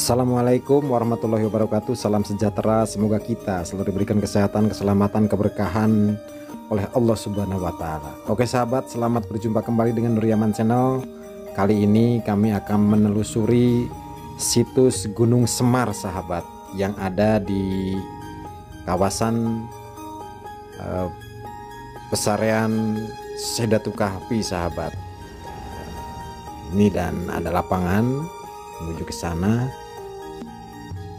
Assalamualaikum warahmatullahi wabarakatuh. Salam sejahtera, semoga kita selalu diberikan kesehatan, keselamatan, keberkahan oleh Allah Subhanahu wa Ta'ala. Oke sahabat, selamat berjumpa kembali dengan Nur Yaman Channel. Kali ini kami akan menelusuri situs Gunung Semar sahabat, yang ada di kawasan Pesarean Sedatuk Kahfi sahabat. Ini dan ada lapangan menuju ke sana.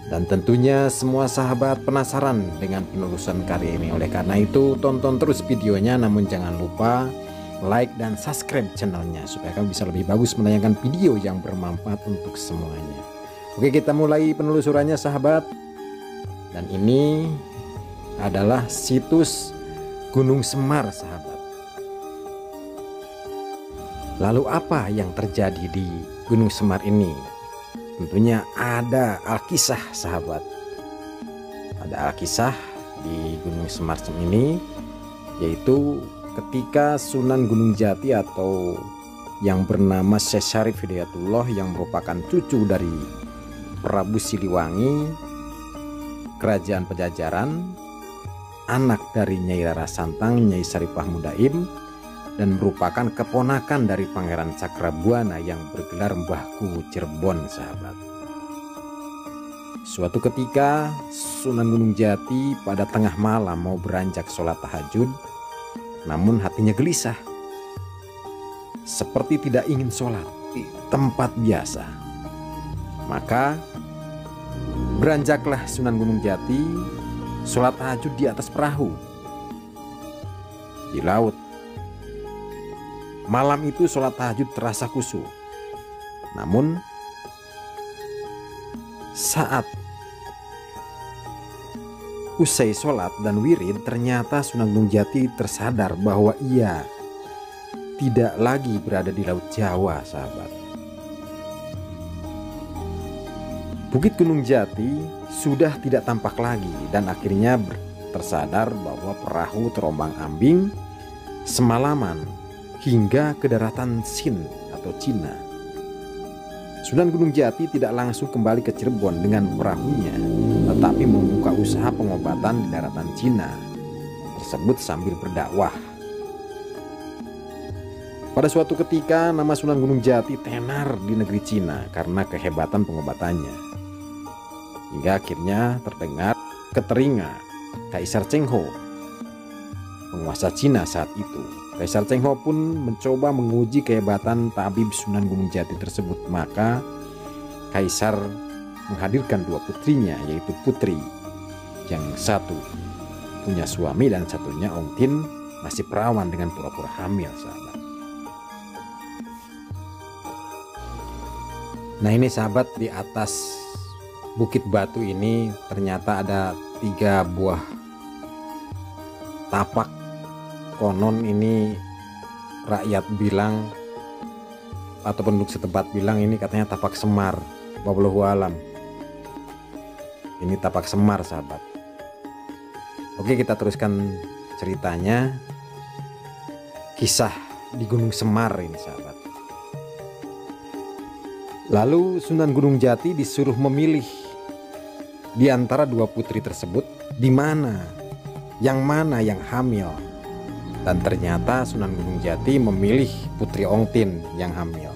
Dan tentunya semua sahabat penasaran dengan penelusuran kali ini. Oleh karena itu tonton terus videonya, namun jangan lupa like dan subscribe channelnya supaya kami bisa lebih bagus menayangkan video yang bermanfaat untuk semuanya. Oke, kita mulai penelusurannya sahabat. Dan ini adalah situs Gunung Semar sahabat. Lalu apa yang terjadi di Gunung Semar ini? Tentunya ada Alkisah sahabat. Ada Alkisah di Gunung Semar ini, yaitu ketika Sunan Gunung Jati atau yang bernama Syekh Syarif Hidayatullah, yang merupakan cucu dari Prabu Siliwangi Kerajaan Pajajaran, anak dari Nyai Rara Santang, Nyai Saripah Mudaim, dan merupakan keponakan dari Pangeran Cakrabuana yang bergelar Mbahku Cirebon sahabat. Suatu ketika Sunan Gunung Jati pada tengah malam mau beranjak sholat tahajud, namun hatinya gelisah, seperti tidak ingin sholat di tempat biasa. Maka beranjaklah Sunan Gunung Jati sholat tahajud di atas perahu di laut. Malam itu sholat tahajud terasa khusyuk. Namun saat usai sholat dan wirid, ternyata Sunan Gunung Jati tersadar bahwa ia tidak lagi berada di Laut Jawa sahabat. Bukit Gunung Jati sudah tidak tampak lagi, dan akhirnya tersadar bahwa perahu terombang-ambing semalaman hingga ke daratan Sin atau Cina. Sunan Gunung Jati tidak langsung kembali ke Cirebon dengan perahunya, tetapi membuka usaha pengobatan di daratan Cina tersebut sambil berdakwah. Pada suatu ketika nama Sunan Gunung Jati tenar di negeri Cina karena kehebatan pengobatannya, hingga akhirnya terdengar ke telinga Kaisar Cheng Ho, penguasa Cina saat itu. Kaisar Cheng Ho pun mencoba menguji kehebatan tabib Sunan Gunung Jati tersebut. Maka Kaisar menghadirkan dua putrinya, yaitu putri yang satu punya suami dan satunya Ong Tin masih perawan dengan pura-pura hamil sahabat. Nah ini sahabat, di atas bukit batu ini ternyata ada 3 buah tapak. Konon ini rakyat bilang atau penduduk setempat bilang ini katanya tapak Semar. Wallahu alam. Ini tapak Semar sahabat. Oke, kita teruskan ceritanya. Kisah di Gunung Semar ini sahabat. Lalu Sunan Gunung Jati disuruh memilih di antara 2 putri tersebut, di mana yang hamil. Dan ternyata Sunan Gunung Jati memilih putri Ong Tin yang hamil.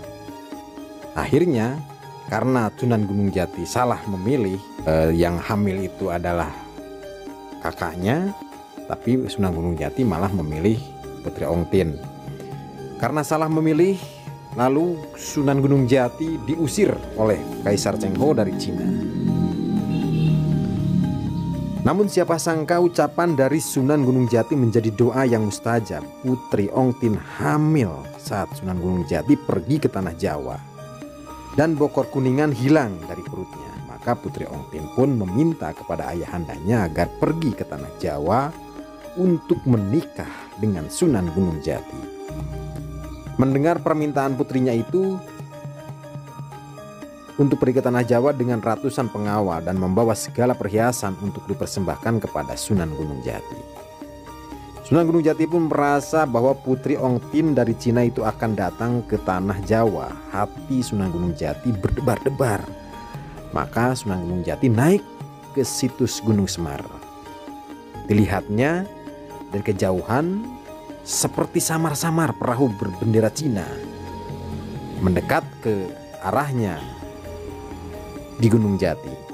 Akhirnya karena Sunan Gunung Jati salah memilih, yang hamil itu adalah kakaknya, tapi Sunan Gunung Jati malah memilih putri Ong Tin. Karena salah memilih, lalu Sunan Gunung Jati diusir oleh Kaisar Cheng Ho dari Cina. Namun siapa sangka ucapan dari Sunan Gunung Jati menjadi doa yang mustajab. Putri Ong Tin hamil saat Sunan Gunung Jati pergi ke tanah Jawa, dan bokor kuningan hilang dari perutnya. Maka Putri Ong Tin pun meminta kepada ayahandanya agar pergi ke tanah Jawa untuk menikah dengan Sunan Gunung Jati. Mendengar permintaan putrinya itu untuk pergi ke tanah Jawa dengan ratusan pengawal dan membawa segala perhiasan untuk dipersembahkan kepada Sunan Gunung Jati. Sunan Gunung Jati pun merasa bahwa putri Ong Tin dari Cina itu akan datang ke tanah Jawa. Hati Sunan Gunung Jati berdebar-debar Maka Sunan Gunung Jati naik ke situs Gunung Semar. Dilihatnya dari kejauhan seperti samar-samar perahu berbendera Cina mendekat ke arahnya di Gunung Jati.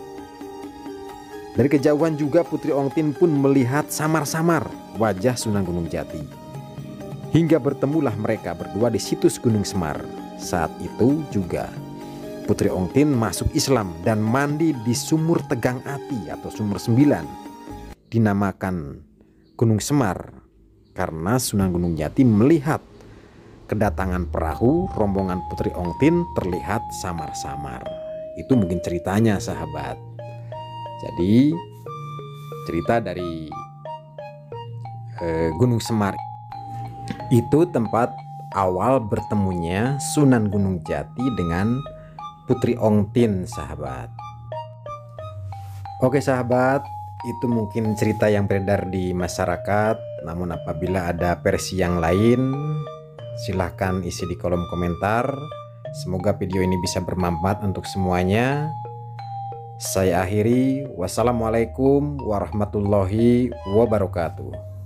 Dari kejauhan juga Putri Ongtin pun melihat samar-samar wajah Sunan Gunung Jati. Hingga bertemulah mereka berdua di situs Gunung Semar. Saat itu juga Putri Ongtin masuk Islam dan mandi di Sumur Tegang Ati atau Sumur 9, dinamakan Gunung Semar karena Sunan Gunung Jati melihat kedatangan perahu rombongan Putri Ongtin terlihat samar-samar. Itu mungkin ceritanya, sahabat. Jadi cerita dari Gunung Semar itu tempat awal bertemunya Sunan Gunung Jati dengan Putri Ongtin, sahabat. Oke sahabat, itu mungkin cerita yang beredar di masyarakat. Namun apabila ada versi yang lain, silahkan isi di kolom komentar. Semoga video ini bisa bermanfaat untuk semuanya. Saya akhiri. Wassalamualaikum warahmatullahi wabarakatuh.